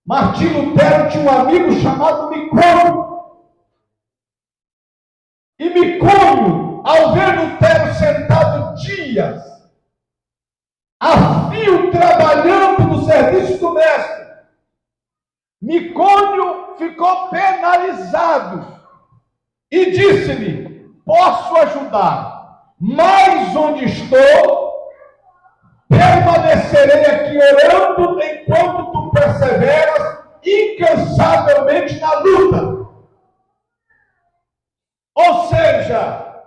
Martim Lutero tinha um amigo chamado Micônio. E Micônio, ao ver Lutero sentado dias, a fio trabalhando no serviço do mestre, Micônio ficou penalizado e disse-lhe: posso ajudar, mas onde estou, permanecerei aqui orando enquanto tu perseveras incansavelmente na luta. Ou seja,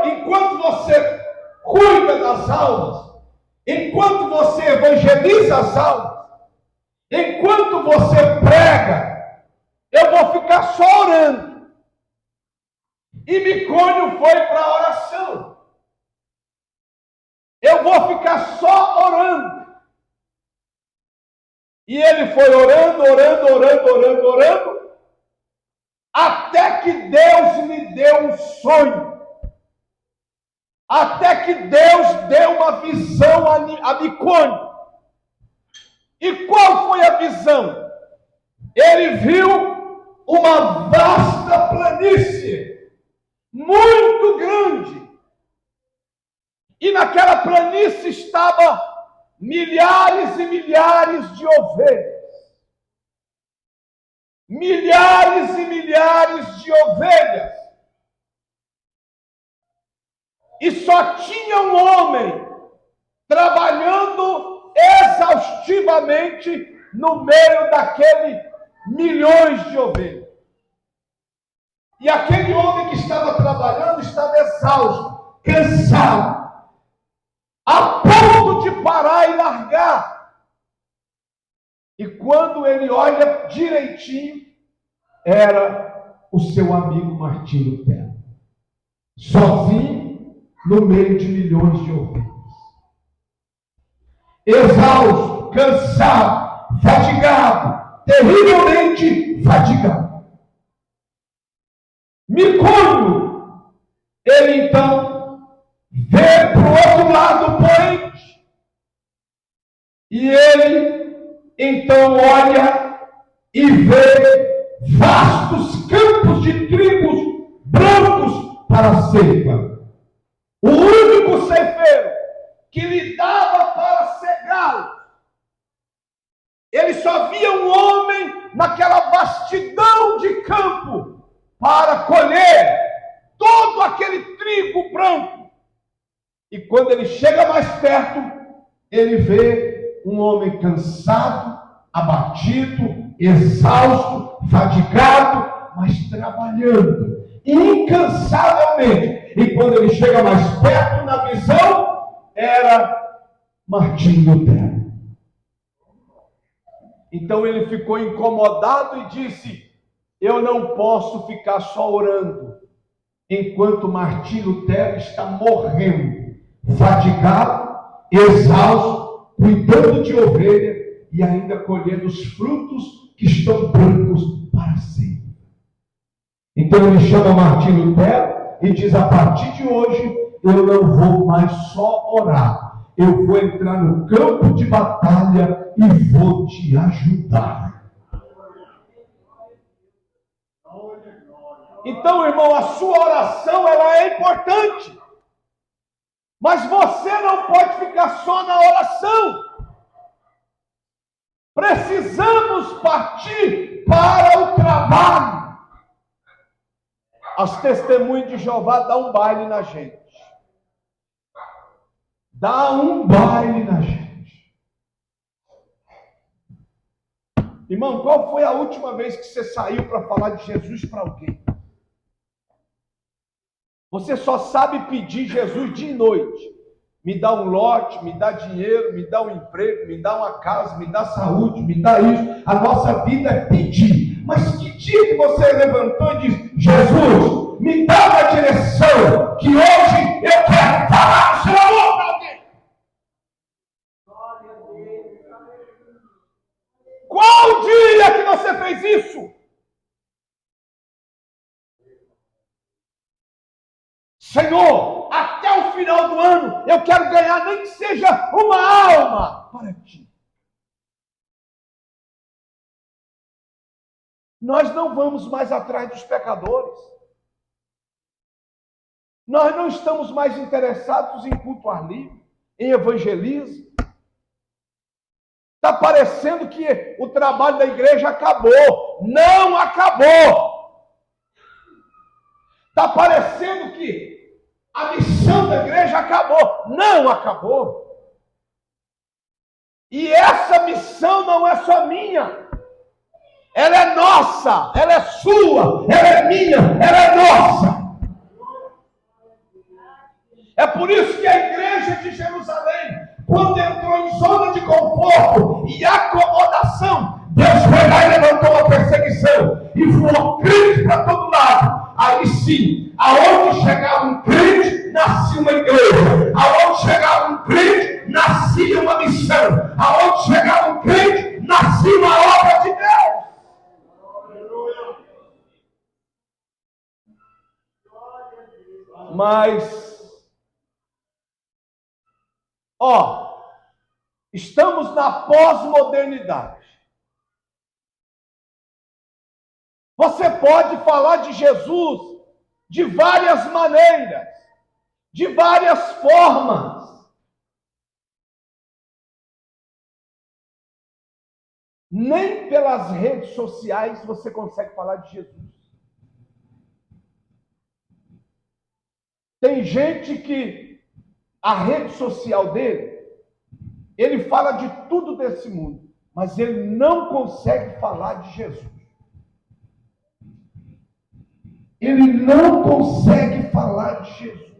enquanto você cuida das almas, enquanto você evangeliza as almas, enquanto você prega, eu vou ficar só orando. E Micônio foi para a oração. Eu vou ficar só orando. E ele foi orando, até que Deus lhe deu um sonho. Até que Deus deu uma visão a Micônio. E qual foi a visão? Ele viu uma vasta planície, muito grande. E naquela planície estavam milhares e milhares de ovelhas. Milhares e milhares de ovelhas. E só tinha um homem trabalhando exaustivamente no meio daquele milhões de ovelhas. E aquele homem que estava trabalhando estava exausto, cansado, a ponto de parar e largar. E quando ele olha direitinho, era o seu amigo Martim Lutero, sozinho no meio de milhões de ovelhas. Exausto, cansado, fatigado, terrivelmente fatigado. Micônio, ele então vê para o outro lado o poente. E ele então olha e vê vastos campos de trigos brancos para a ceifa. O único ceifeiro que lhe dava para cegá-lo. Ele só via um homem naquela vastidão de campo para colher todo aquele trigo branco. E quando ele chega mais perto, ele vê um homem cansado, abatido, exausto, fatigado, mas trabalhando incansavelmente. E quando ele chega mais perto na visão, era Martim Lutero. Então ele ficou incomodado e disse: eu não posso ficar só orando, enquanto Martim Lutero está morrendo, fatigado, exausto, cuidando de ovelha e ainda colhendo os frutos que estão brancos para sempre. Então ele chama Martim Lutero e diz: a partir de hoje eu não vou mais só orar, eu vou entrar no campo de batalha e vou te ajudar. Então, irmão, a sua oração ela é importante, mas você não pode ficar só na oração. Precisamos partir para o trabalho. As testemunhas de Jeová dão um baile na gente. Dá um baile na gente. Irmão, qual foi a última vez que você saiu para falar de Jesus para alguém? Você só sabe pedir Jesus de noite. Me dá um lote, me dá dinheiro, me dá um emprego, me dá uma casa, me dá saúde, me dá isso. A nossa vida é pedir. Mas que dia que você levantou e disse: Jesus, me dá uma direção, que hoje eu quero falar do seu amor para alguém. Qual o dia que você fez isso? Senhor, até o final do ano, eu quero ganhar nem que seja uma alma para ti. Nós não vamos mais atrás dos pecadores. Nós não estamos mais interessados em culto ao ar livre, em evangelismo. Está parecendo que o trabalho da igreja acabou. Não acabou. Está parecendo que a missão da igreja acabou. Não acabou. E essa missão não é só minha. Ela é nossa. Ela é sua. Ela é minha. Ela é nossa. É por isso que a igreja de Jerusalém, quando entrou em zona de conforto e acomodação, Deus foi lá e levantou uma perseguição e voou crente para todo lado. Aí sim, aonde chegava um crente, nascia uma igreja. Aonde chegava um crente, nascia uma missão. Aonde chegava um crente, nascia uma obra de Deus. Mas estamos na pós-modernidade. Você pode falar de Jesus de várias maneiras, de várias formas. Nem pelas redes sociais você consegue falar de Jesus. Tem gente que a rede social dele, ele fala de tudo desse mundo, mas ele não consegue falar de Jesus. Ele não consegue falar de Jesus.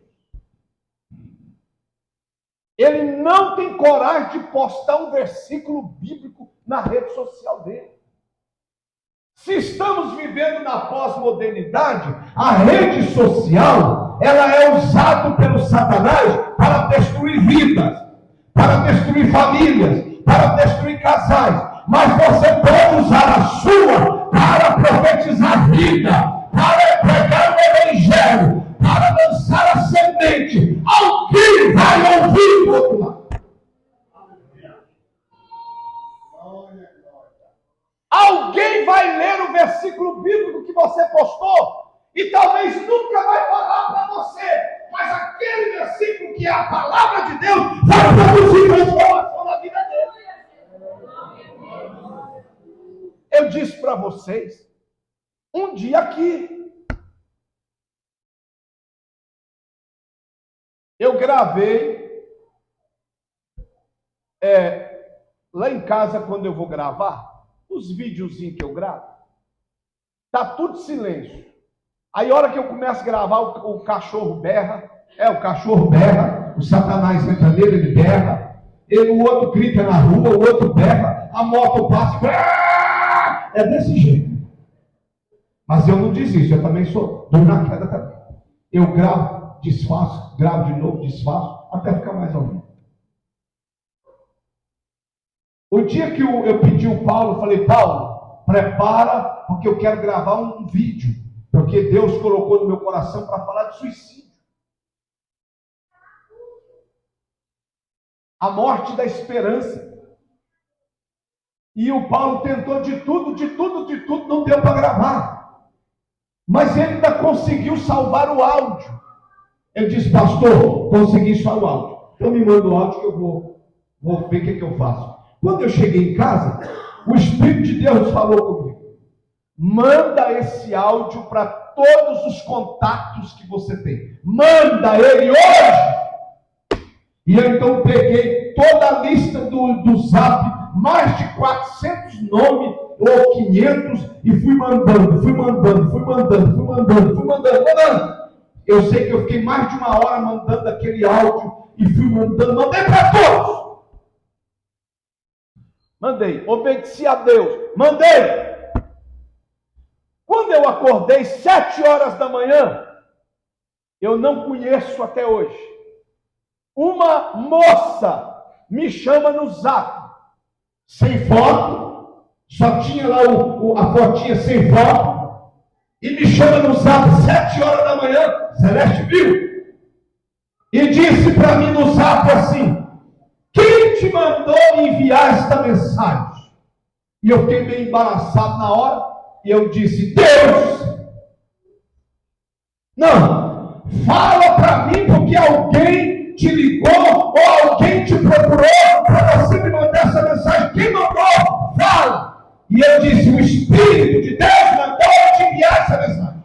Ele não tem coragem de postar um versículo bíblico na rede social dele. Se estamos vivendo na pós-modernidade, a rede social, ela é usada pelo Satanás para destruir vidas, para destruir famílias, para destruir casais. Mas você pode usar a sua para profetizar vida, para pregar o evangelho, para lançar a semente. Alguém vai ouvir do outro lado. Alguém vai ler o versículo bíblico que você postou e talvez nunca vai falar para você, mas aquele versículo que é a palavra de Deus vai produzir transformação na vida dele. Eu disse para vocês, um dia aqui, eu gravei, lá em casa, quando eu vou gravar, os videozinhos que eu gravo, tá tudo silêncio. Aí a hora que eu começo a gravar, o cachorro berra, o cachorro berra, o Satanás entra nele, ele berra, o outro grita na rua, o outro berra, a moto passa, é desse jeito. Mas eu não desisto, eu também dou na queda também. Eu gravo, desfaço, gravo de novo, desfaço, até ficar mais ou menos. O dia que eu pedi o Paulo, eu falei, Paulo, prepara, porque eu quero gravar um vídeo, porque Deus colocou no meu coração para falar de suicídio. A morte da esperança. E o Paulo tentou de tudo, não deu para gravar. Mas ele ainda conseguiu salvar o áudio. Ele disse, pastor, consegui salvar o áudio. Então me manda o áudio que eu vou ver o que eu faço. Quando eu cheguei em casa, o Espírito de Deus falou comigo. Manda esse áudio para todos os contatos que você tem. Manda ele hoje! E eu então peguei toda a lista do Zap, mais de 400 nomes ou 500, e fui mandando. Eu sei que eu fiquei mais de uma hora mandando aquele áudio, e fui mandei para todos. Mandei, obedeci a Deus, mandei. Quando eu acordei 7 horas da manhã, eu não conheço até hoje, uma moça me chama no Zap, sem foto, só tinha lá a fotinha sem foto, e me chama no Zap 7 horas da manhã, Celeste viu, e disse para mim no Zap assim, quem te mandou enviar esta mensagem? E eu fiquei meio embaraçado na hora. E eu disse: Deus, não, fala para mim porque alguém te ligou ou alguém te procurou para você me mandar essa mensagem. Quem mandou? Fala. E eu disse: o Espírito de Deus mandou eu te enviar essa mensagem.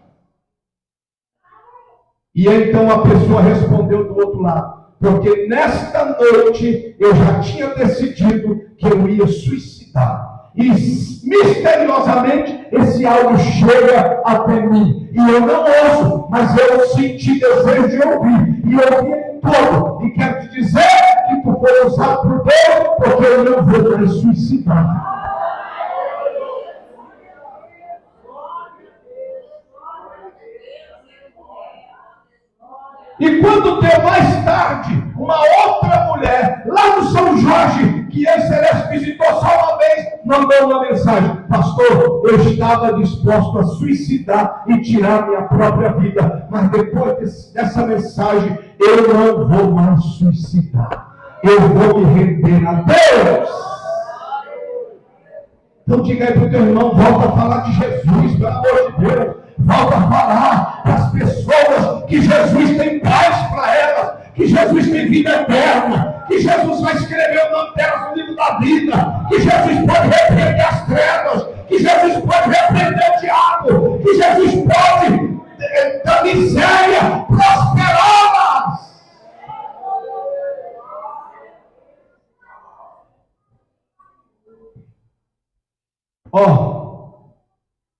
E então a pessoa respondeu do outro lado: porque nesta noite eu já tinha decidido que eu ia suicidar. E misteriosamente esse algo chega até mim. E eu não ouço, mas eu senti desejo de ouvir. E eu ouvi todo. E quero te dizer que tu foi usado por Deus, porque eu não vou me suicidar. E quando deu mais tarde, uma outra mulher, lá no São Jorge, que esse Celeste visitou só uma vez, mandou uma mensagem: pastor, eu estava disposto a suicidar e tirar minha própria vida, mas depois dessa mensagem, eu não vou mais suicidar. Eu vou me render a Deus. Então diga aí para o teu irmão: volta a falar de Jesus, pelo amor de Deus. Volta a falar para as pessoas que Jesus tem paz para elas, que Jesus tem vida eterna, que Jesus vai escrever o nome delas no livro da vida, que Jesus pode repreender as trevas, que Jesus pode repreender o diabo, que Jesus pode, da miséria, prosperá-las.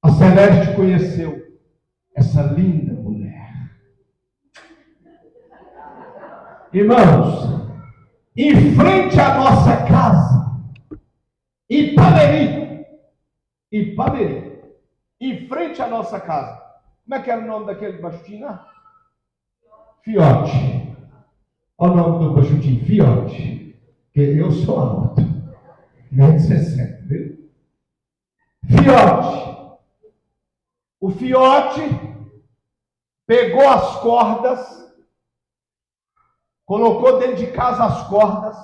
A Celeste conheceu essa linda mulher. Irmãos, em frente à nossa casa, Ipameri, em frente à nossa casa, como é que era o nome daquele baixotinho lá? Fiote. Olha o nome do baixotinho, Fiote. Porque eu sou alto, 1,60 m, viu? Fiote. O Fiote pegou as cordas, colocou dentro de casa as cordas,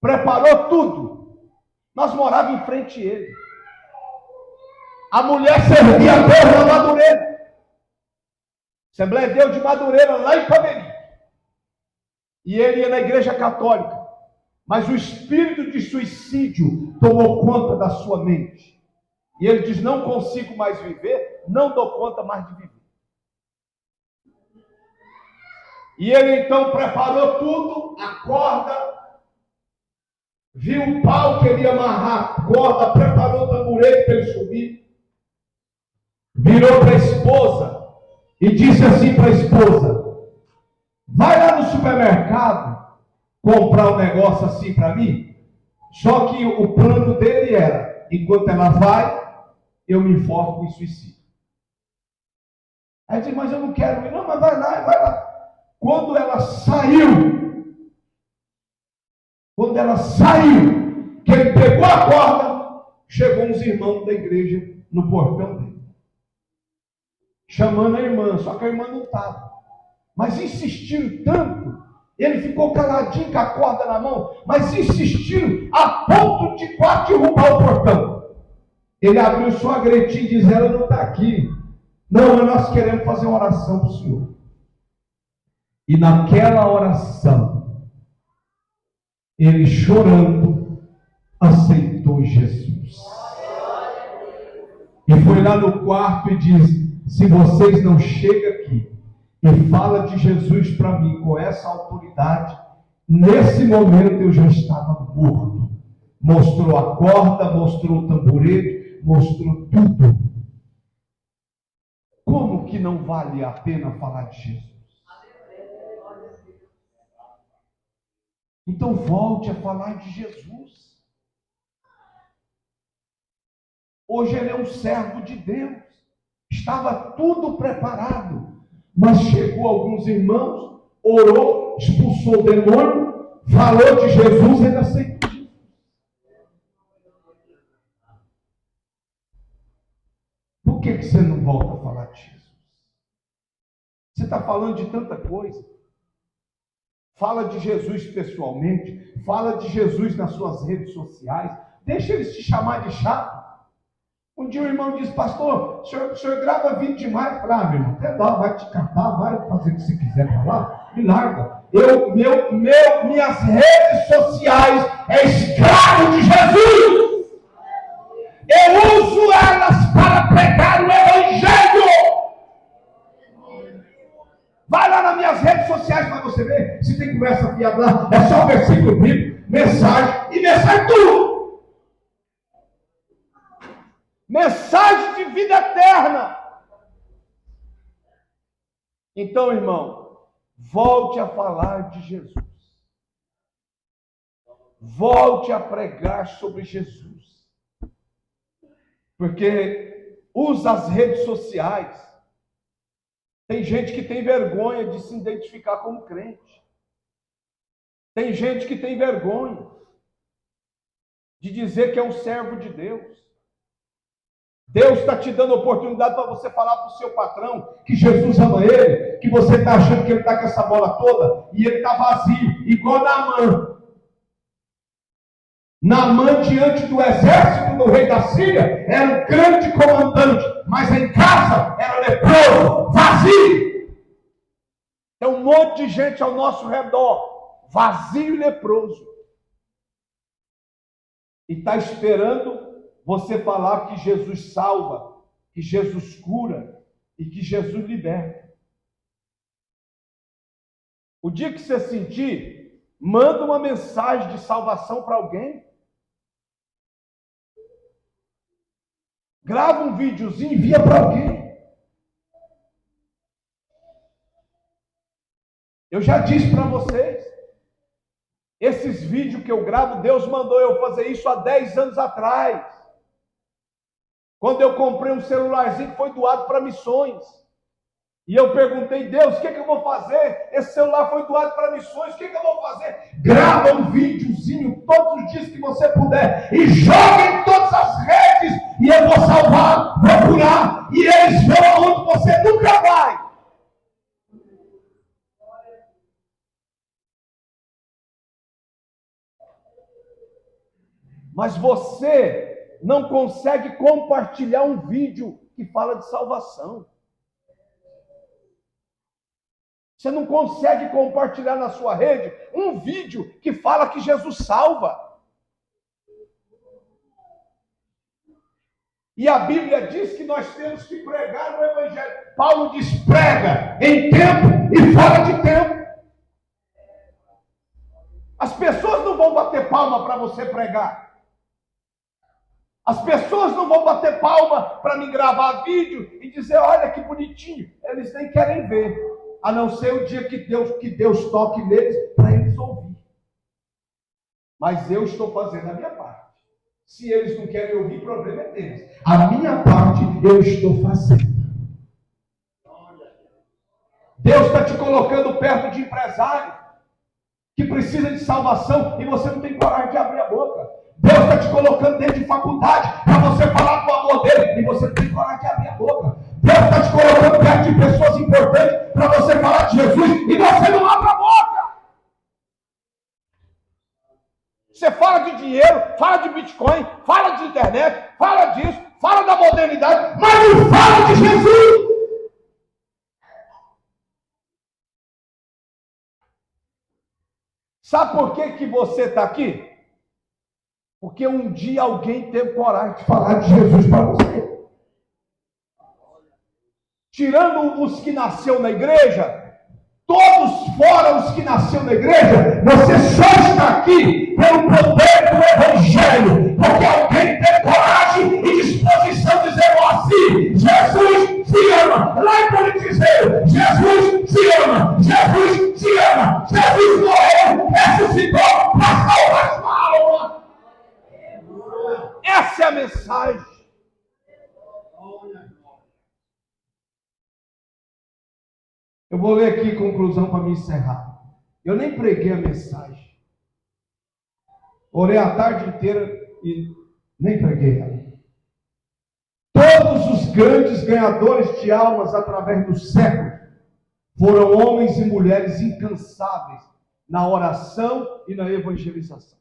preparou tudo. Nós morávamos em frente a ele. A mulher servia a Deus na Madureira. Assembleia de Deus de Madureira, lá em Pameri. E ele ia na igreja católica. Mas o espírito de suicídio tomou conta da sua mente. E ele diz: não consigo mais viver, não dou conta mais de viver. E ele então preparou tudo, a corda, viu o pau que ele ia amarrar a corda, preparou o tamborete para ele subir, virou para a esposa e disse assim para a esposa: vai lá no supermercado comprar um negócio assim para mim. Só que o plano dele era: enquanto ela vai, eu me enforco e suicido. Aí ele disse: mas eu não quero ir. Não, mas vai lá, vai lá. Quando ela saiu, que ele pegou a corda, chegou uns irmãos da igreja no portão dele, chamando a irmã, só que a irmã não estava. Mas insistiram tanto, ele ficou caladinho com a corda na mão, mas insistiram a ponto de quase derrubar o portão. Ele abriu sua gretinha e disse: ela não está aqui. Não, mas nós queremos fazer uma oração para o senhor. E naquela oração, ele chorando, aceitou Jesus. E foi lá no quarto e disse: se vocês não chegam aqui e falam de Jesus para mim com essa autoridade, nesse momento eu já estava morto. Mostrou a corda, mostrou o tamborete, mostrou tudo. Como que não vale a pena falar de Jesus? Então volte a falar de Jesus. Hoje ele é um servo de Deus. Estava tudo preparado. Mas chegou alguns irmãos, orou, expulsou o demônio, falou de Jesus e ele aceitou Jesus. Por que você não volta a falar de Jesus? Você está falando de tanta coisa. Fala de Jesus pessoalmente, fala de Jesus nas suas redes sociais. Deixa eles te chamar de chato. Um dia o irmão disse, pastor, o senhor grava vídeo demais. Eu falei, meu irmão, até dá, vai te catar, vai fazer o que você quiser para lá, me larga. Minhas redes sociais é escravo de Jesus. Eu uso elas para pregar o Evangelho. Vai lá nas minhas redes sociais para você ver. Se tem conversa fiada lá, é só versículo bíblico, mensagem e mensagem tudo. Mensagem de vida eterna. Então, irmão, volte a falar de Jesus. Volte a pregar sobre Jesus. Porque usa as redes sociais. Tem gente que tem vergonha de se identificar como crente. Tem gente que tem vergonha de dizer que é um servo de Deus. Deus está te dando oportunidade para você falar para o seu patrão que Jesus ama ele, que você está achando que ele está com essa bola toda e ele está vazio, igual Naamã. Naamã, diante do exército do rei da Síria, era um grande comandante, mas em casa era leproso, vazio. Tem um monte de gente ao nosso redor, vazio e leproso, e está esperando você falar que Jesus salva, que Jesus cura e que Jesus liberta. O dia que você sentir, manda uma mensagem de salvação para alguém. Grava um videozinho e envia para alguém. Eu já disse para vocês, esses vídeos que eu gravo, Deus mandou eu fazer isso há 10 anos atrás. Quando eu comprei um celularzinho que foi doado para missões. E eu perguntei, Deus, o que eu vou fazer? Esse celular foi doado para missões, o que eu vou fazer? Grava um videozinho todos os dias que você puder e joga em todas as redes e eu vou salvar, vou curar e eles vão onde você nunca vai. Mas você não consegue compartilhar um vídeo que fala de salvação. Você não consegue compartilhar na sua rede um vídeo que fala que Jesus salva. E a Bíblia diz que nós temos que pregar o Evangelho. Paulo diz, prega em tempo e fora de tempo. As pessoas não vão bater palma para você pregar. As pessoas não vão bater palma para me gravar vídeo e dizer, olha que bonitinho. Eles nem querem ver, a não ser o dia que Deus toque neles para eles ouvir. Mas eu estou fazendo a minha parte. Se eles não querem ouvir, o problema é deles. A minha parte eu estou fazendo. Deus está te colocando perto de empresário que precisa de salvação e você não tem coragem de abrir a boca. Deus está te colocando dentro de faculdade para você falar do amor dele e você não tem coragem de abrir a boca. Deus está te colocando perto de pessoas importantes para você falar de Jesus e você não abre a boca. Você fala de dinheiro, fala de Bitcoin, fala de internet, fala disso, fala da modernidade, mas não fala de Jesus. Sabe por que você está aqui? Porque um dia alguém teve coragem de falar de Jesus para você. Tirando os que nasceu na igreja, todos fora os que nasceu na igreja, você só está aqui pelo poder do Evangelho, porque alguém teve coragem e disposição de dizer assim, Jesus se ama. Lá em Politizeiro, Jesus se ama, Jesus se ama, Jesus morreu, ressuscitou para salvar sua alma. Essa é a mensagem. Eu vou ler aqui a conclusão para me encerrar. Eu nem preguei a mensagem. Orei a tarde inteira e nem preguei ela. Todos os grandes ganhadores de almas através do século foram homens e mulheres incansáveis na oração e na evangelização.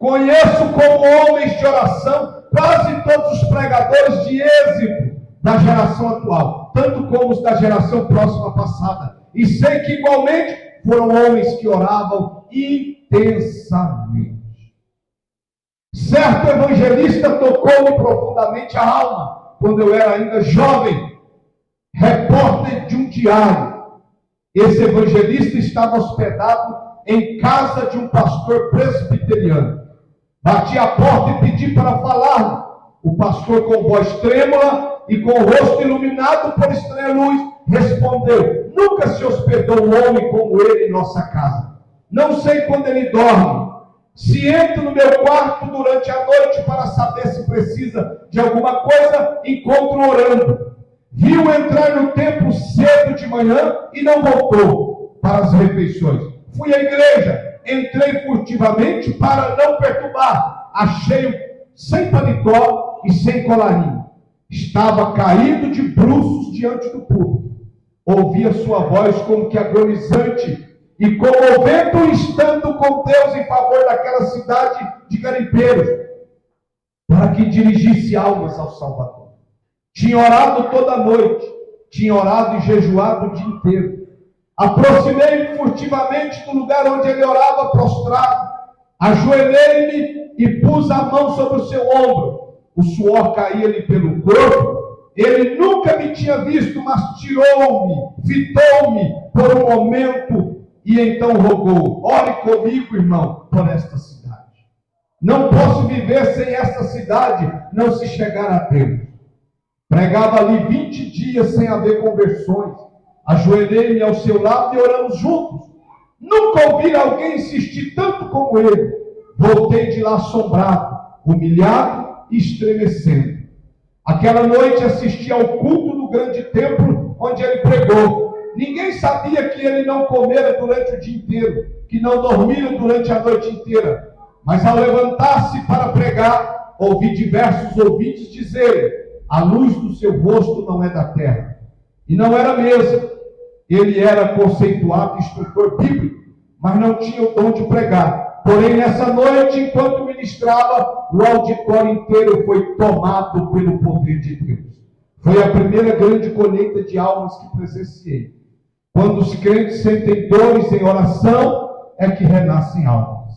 Conheço como homens de oração quase todos os pregadores de êxito da geração atual, tanto como os da geração próxima passada. E sei que igualmente foram homens que oravam intensamente. Certo evangelista tocou-me profundamente a alma, quando eu era ainda jovem, repórter de um diário. Esse evangelista estava hospedado em casa de um pastor presbiteriano. Bati a porta e pedi para falar. O pastor, com voz trêmula e com o rosto iluminado por estranha luz, respondeu: nunca se hospedou um homem como ele em nossa casa. Não sei quando ele dorme. Se entro no meu quarto durante a noite para saber se precisa de alguma coisa, encontro orando. Viu entrar no templo cedo de manhã e não voltou para as refeições. Fui à igreja, entrei furtivamente para não perturbar. Achei-o sem paletó e sem colarinho. Estava caído de bruços diante do púlpito. Ouvia sua voz como que agonizante e comovendo, estando com Deus em favor daquela cidade de garimpeiros, para que dirigisse almas ao Salvador. Tinha orado toda a noite, tinha orado e jejuado o dia inteiro. Aproximei-me furtivamente do lugar onde ele orava prostrado, ajoelhei-me e pus a mão sobre o seu ombro. O suor caía-lhe pelo corpo. Ele nunca me tinha visto, mas tirou-me, fitou-me por um momento e então rogou: ore comigo, irmão, por esta cidade. Não posso viver sem esta cidade, não se chegar a Deus. Pregava ali 20 dias sem haver conversões. Ajoelhei-me ao seu lado e oramos juntos. Nunca ouvi alguém insistir tanto como ele. Voltei de lá assombrado, humilhado e estremecendo. Aquela noite assisti ao culto do grande templo onde ele pregou. Ninguém sabia que ele não comera durante o dia inteiro, que não dormira durante a noite inteira. Mas ao levantar-se para pregar, ouvi diversos ouvintes dizerem: a luz do seu rosto não é da terra. E não era mesmo. Ele era conceituado instrutor bíblico, mas não tinha o dom de pregar. Porém, nessa noite, enquanto ministrava, o auditório inteiro foi tomado pelo poder de Deus. Foi a primeira grande colheita de almas que presenciei. Quando os crentes sentem dores em oração, é que renascem almas.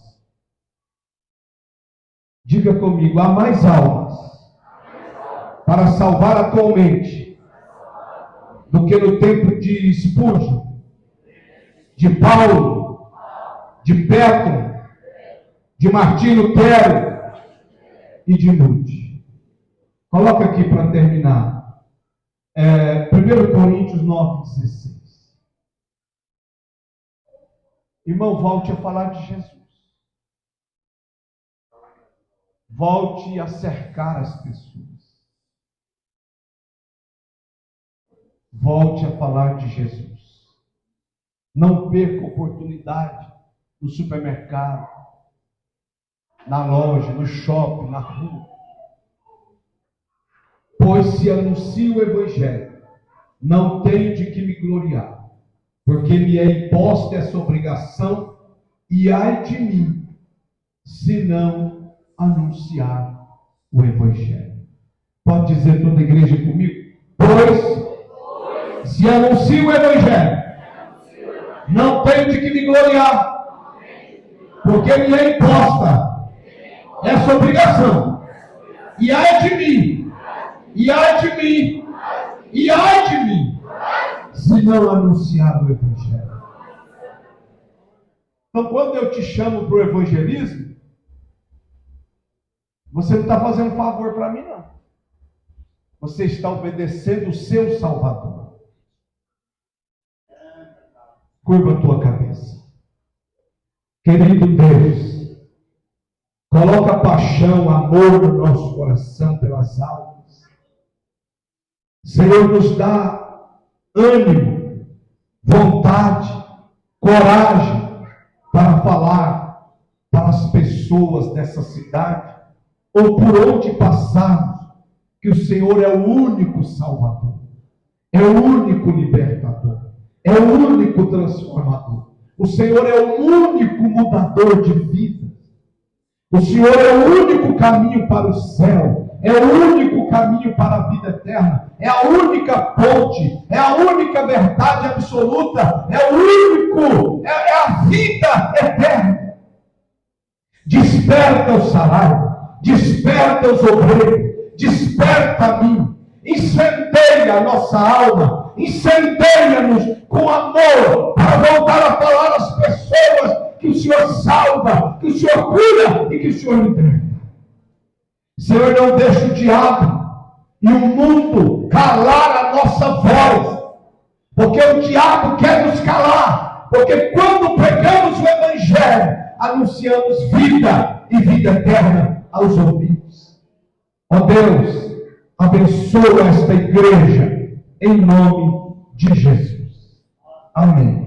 Diga comigo: há mais almas para salvar atualmente do que no tempo de Spurgeon, de Paulo, de Petro, de Martim Lutero e de Moody. Coloca aqui para terminar. 1 Coríntios 9,16. Irmão, volte a falar de Jesus. Volte a cercar as pessoas. Volte a falar de Jesus. Não perca oportunidade no supermercado, na loja, no shopping, na rua. Pois se anuncio o Evangelho, não tenho de que me gloriar, porque me é imposta essa obrigação, e ai de mim, se não anunciar o Evangelho. Pode dizer toda a igreja comigo? Pois se anuncio o Evangelho, não tenho de que me gloriar, porque me é imposta essa obrigação, e ai de mim, e ai de mim, e ai de mim, se não anunciar o Evangelho. Então, quando eu te chamo para o evangelismo, você não está fazendo um favor para mim, não. Você está obedecendo o seu Salvador. Curva a tua cabeça. Querido Deus, coloca paixão, amor no nosso coração pelas almas. Senhor, nos dá ânimo, vontade, coragem para falar para as pessoas dessa cidade, ou por onde passarmos, que o Senhor é o único Salvador, é o único libertador, é o único transformador. O Senhor é o único mudador de vida. O Senhor é o único caminho para o céu, é o único caminho para a vida eterna, é a única ponte, é a única verdade absoluta, é o único, é a vida eterna. Desperta o salário, desperta os obreiros, desperta a mim, incendeia a nossa alma, incendeia-nos com amor, para voltar a falar às pessoas que o Senhor salva, que o Senhor cura e que o Senhor liberta. Senhor, não deixa o diabo e o mundo calar a nossa voz, porque o diabo quer nos calar, porque quando pregamos o Evangelho, anunciamos vida e vida eterna aos ouvintes. Ó Deus, abençoa esta igreja, em nome de Jesus. Amém.